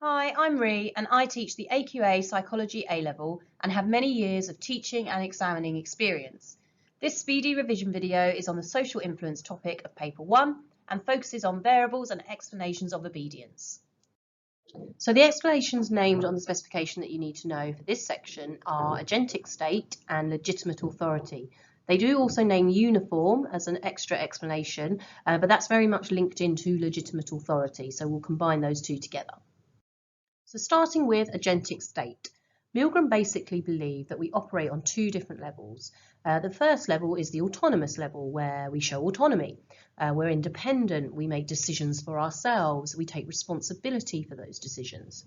Hi, I'm Ree and I teach the AQA Psychology A Level and have many years of teaching and examining experience. This speedy revision video is on the social influence topic of paper 1 and focuses on variables and explanations of obedience. So the explanations named on the specification that you need to know for this section are agentic state and legitimate authority. They do also name uniform as an extra explanation, but that's very much linked into legitimate authority, so we'll combine those two together. So starting with agentic state, Milgram basically believed that we operate on two different levels. The first level is the autonomous level, where we show autonomy. We're independent, we make decisions for ourselves, we take responsibility for those decisions.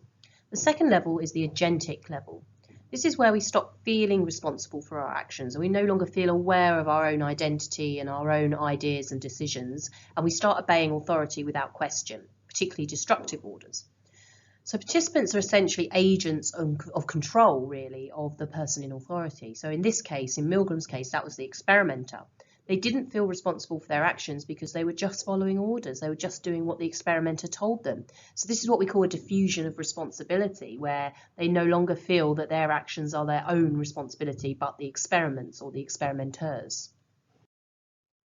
The second level is the agentic level. This is where we stop feeling responsible for our actions and we no longer feel aware of our own identity and our own ideas and decisions, and we start obeying authority without question, particularly destructive orders. So participants are essentially agents of control, really, of the person in authority. So in this case, in Milgram's case, that was the experimenter. They didn't feel responsible for their actions because they were just following orders. They were just doing what the experimenter told them. So this is what we call a diffusion of responsibility, where they no longer feel that their actions are their own responsibility, but the experiments or the experimenters.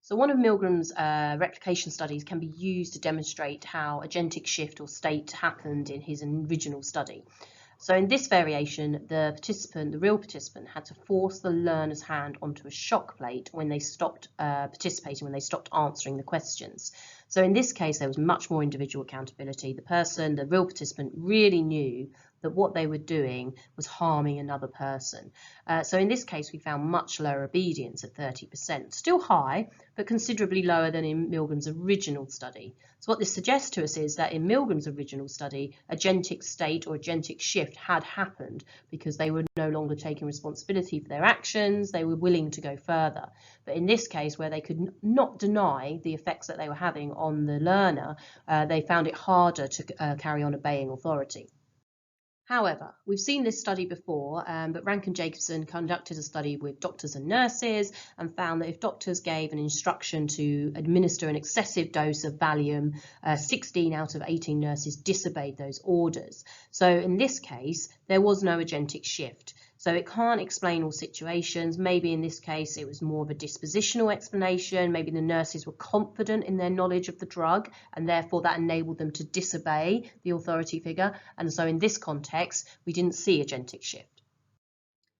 So one of Milgram's replication studies can be used to demonstrate how agentic shift or state happened in his original study. So in this variation, the real participant, had to force the learner's hand onto a shock plate when they stopped participating, when they stopped answering the questions. So in this case, there was much more individual accountability. The real participant, really knew that what they were doing was harming another person. So in this case, we found much lower obedience at 30%. Still high, but considerably lower than in Milgram's original study. So what this suggests to us is that in Milgram's original study, agentic state or agentic shift had happened because they were no longer taking responsibility for their actions, they were willing to go further. But in this case, where they could not deny the effects that they were having on the learner, they found it harder to carry on obeying authority. However, we've seen this study before, but Rank and Jacobson conducted a study with doctors and nurses and found that if doctors gave an instruction to administer an excessive dose of Valium, 16 out of 18 nurses disobeyed those orders. So in this case, there was no agentic shift. So it can't explain all situations. Maybe in this case, it was more of a dispositional explanation. Maybe the nurses were confident in their knowledge of the drug, and therefore that enabled them to disobey the authority figure. And so in this context, we didn't see agentic shift.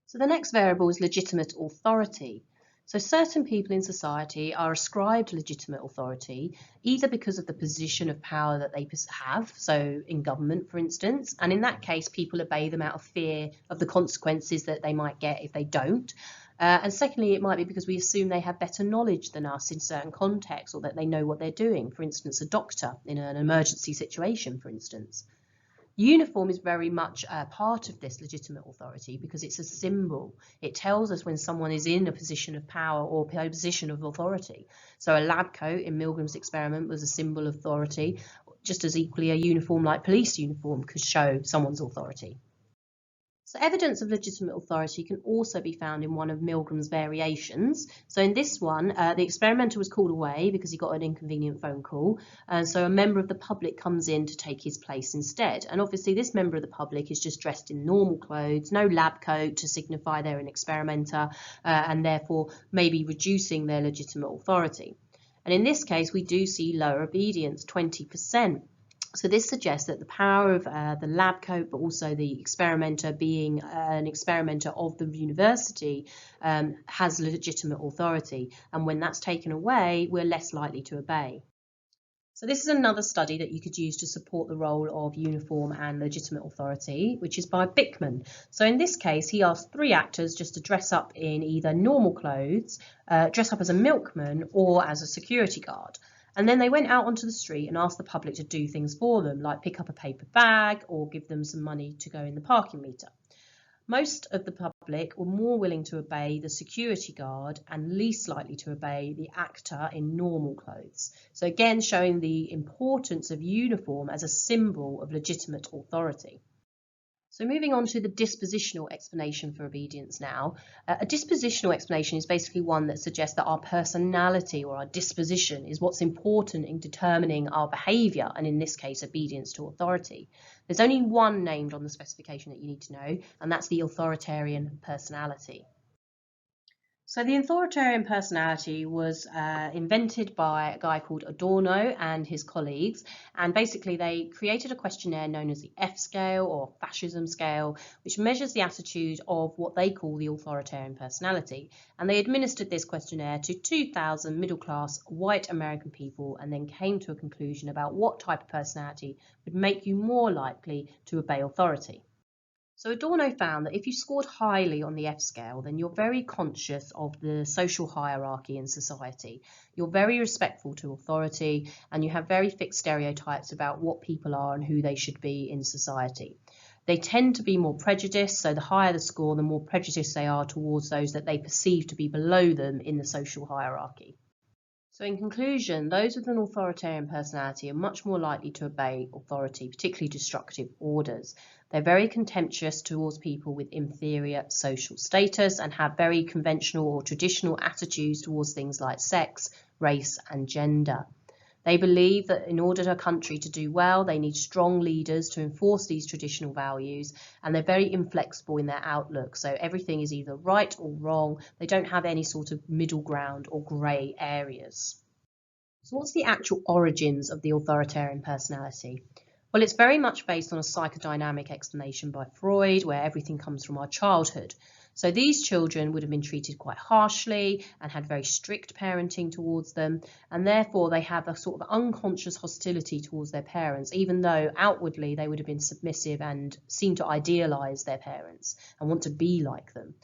So the next variable is legitimate authority. So certain people in society are ascribed legitimate authority either because of the position of power that they have, so in government, for instance, and in that case, people obey them out of fear of the consequences that they might get if they don't. And secondly, it might be because we assume they have better knowledge than us in certain contexts, or that they know what they're doing, for instance, a doctor in an emergency situation, for instance. Uniform is very much a part of this legitimate authority because it's a symbol. It tells us when someone is in a position of power or a position of authority. So a lab coat in Milgram's experiment was a symbol of authority, just as equally a uniform like police uniform could show someone's authority. So evidence of legitimate authority can also be found in one of Milgram's variations. So in this one, the experimenter was called away because he got an inconvenient phone call. And so a member of the public comes in to take his place instead. And obviously this member of the public is just dressed in normal clothes, no lab coat to signify they're an experimenter, and therefore maybe reducing their legitimate authority. And in this case, we do see lower obedience, 20%. So this suggests that the power of the lab coat, but also the experimenter being an experimenter of the university, has legitimate authority. And when that's taken away, we're less likely to obey. So this is another study that you could use to support the role of uniform and legitimate authority, which is by Bickman. So in this case, he asked 3 actors just to dress up in either normal clothes, dress up as a milkman or as a security guard. And then they went out onto the street and asked the public to do things for them, like pick up a paper bag or give them some money to go in the parking meter. Most of the public were more willing to obey the security guard and least likely to obey the actor in normal clothes. So again, showing the importance of uniform as a symbol of legitimate authority. So moving on to the dispositional explanation for obedience now. A dispositional explanation is basically one that suggests that our personality or our disposition is what's important in determining our behaviour, and in this case, obedience to authority. There's only one named on the specification that you need to know, and that's the authoritarian personality. So the authoritarian personality was invented by a guy called Adorno and his colleagues, and basically they created a questionnaire known as the F scale or fascism scale, which measures the attitude of what they call the authoritarian personality. And they administered this questionnaire to 2,000 middle-class white American people and then came to a conclusion about what type of personality would make you more likely to obey authority. So Adorno found that if you scored highly on the F scale, then you're very conscious of the social hierarchy in society. You're very respectful to authority, and you have very fixed stereotypes about what people are and who they should be in society. They tend to be more prejudiced, so the higher the score, the more prejudiced they are towards those that they perceive to be below them in the social hierarchy. So in conclusion, those with an authoritarian personality are much more likely to obey authority, particularly destructive orders. They're very contemptuous towards people with inferior social status and have very conventional or traditional attitudes towards things like sex, race, and gender. They believe that in order for a country to do well, they need strong leaders to enforce these traditional values, and they're very inflexible in their outlook. So everything is either right or wrong. They don't have any sort of middle ground or grey areas. So what's the actual origins of the authoritarian personality? Well, it's very much based on a psychodynamic explanation by Freud, where everything comes from our childhood. So these children would have been treated quite harshly and had very strict parenting towards them, and therefore they have a sort of unconscious hostility towards their parents, even though outwardly they would have been submissive and seem to idealise their parents and want to be like them.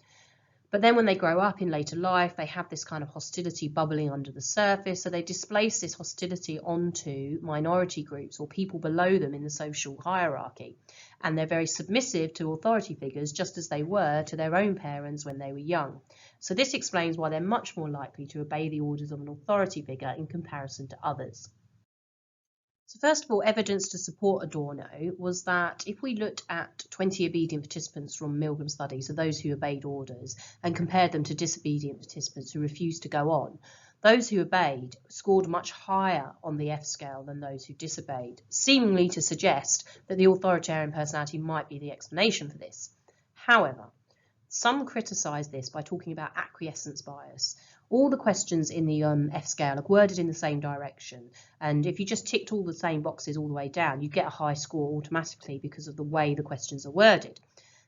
But then when they grow up in later life, they have this kind of hostility bubbling under the surface, so they displace this hostility onto minority groups or people below them in the social hierarchy. And they're very submissive to authority figures, just as they were to their own parents when they were young. So this explains why they're much more likely to obey the orders of an authority figure in comparison to others. So first of all, evidence to support Adorno was that if we looked at 20 obedient participants from Milgram's study, so those who obeyed orders, and compared them to disobedient participants who refused to go on, those who obeyed scored much higher on the F scale than those who disobeyed, seemingly to suggest that the authoritarian personality might be the explanation for this. However, some criticise this by talking about acquiescence bias. All the questions in the F scale are worded in the same direction, and if you just ticked all the same boxes all the way down, you get a high score automatically because of the way the questions are worded.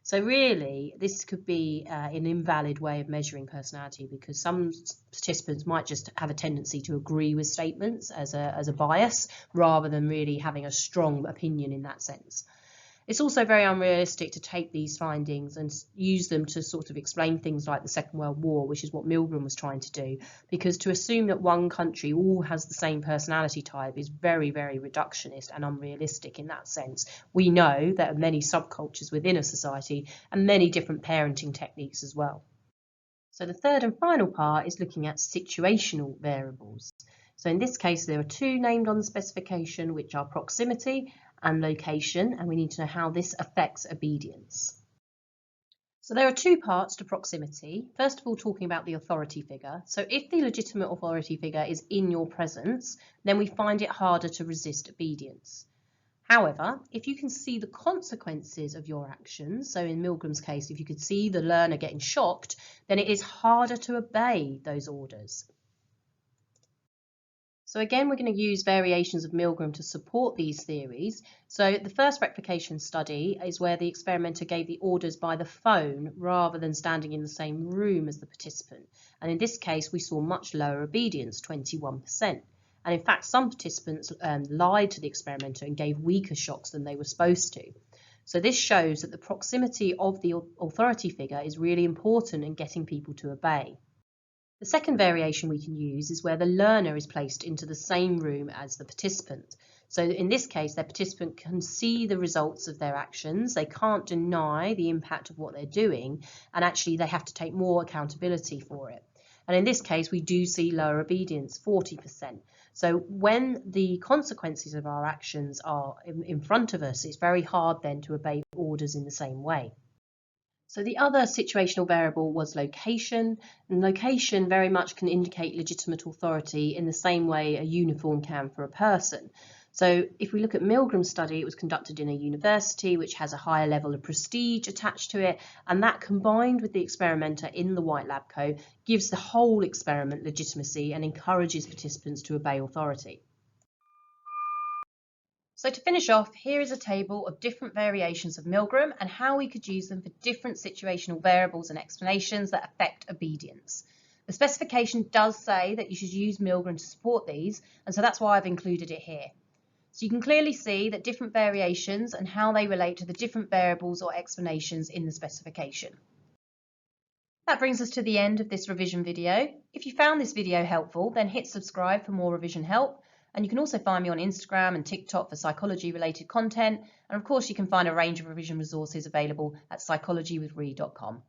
So really, this could be an invalid way of measuring personality, because some participants might just have a tendency to agree with statements as a bias, rather than really having a strong opinion in that sense. It's also very unrealistic to take these findings and use them to sort of explain things like the Second World War, which is what Milgram was trying to do, because to assume that one country all has the same personality type is very, very reductionist and unrealistic in that sense. We know there are many subcultures within a society and many different parenting techniques as well. So the third and final part is looking at situational variables. So in this case, there are two named on the specification, which are proximity and location, and we need to know how this affects obedience. So there are two parts to proximity. First of all, talking about the authority figure. So if the legitimate authority figure is in your presence, then we find it harder to resist obedience. However, if you can see the consequences of your actions, so in Milgram's case, if you could see the learner getting shocked, then it is harder to obey those orders. So again, we're going to use variations of Milgram to support these theories. So the first replication study is where the experimenter gave the orders by the phone rather than standing in the same room as the participant. And in this case, we saw much lower obedience, 21%. And in fact, some participants lied to the experimenter and gave weaker shocks than they were supposed to. So this shows that the proximity of the authority figure is really important in getting people to obey. The second variation we can use is where the learner is placed into the same room as the participant. So in this case, the participant can see the results of their actions, they can't deny the impact of what they're doing, and actually they have to take more accountability for it. And in this case, we do see lower obedience, 40%. So when the consequences of our actions are in front of us, it's very hard then to obey orders in the same way. So the other situational variable was location, and location very much can indicate legitimate authority in the same way a uniform can for a person. So if we look at Milgram's study, it was conducted in a university which has a higher level of prestige attached to it, and that combined with the experimenter in the white lab coat gives the whole experiment legitimacy and encourages participants to obey authority. So to finish off, here is a table of different variations of Milgram and how we could use them for different situational variables and explanations that affect obedience. The specification does say that you should use Milgram to support these, and so that's why I've included it here. So you can clearly see that different variations and how they relate to the different variables or explanations in the specification. That brings us to the end of this revision video. If you found this video helpful, then hit subscribe for more revision help. And you can also find me on Instagram and TikTok for psychology related content. And of course, you can find a range of revision resources available at psychologywithre.com.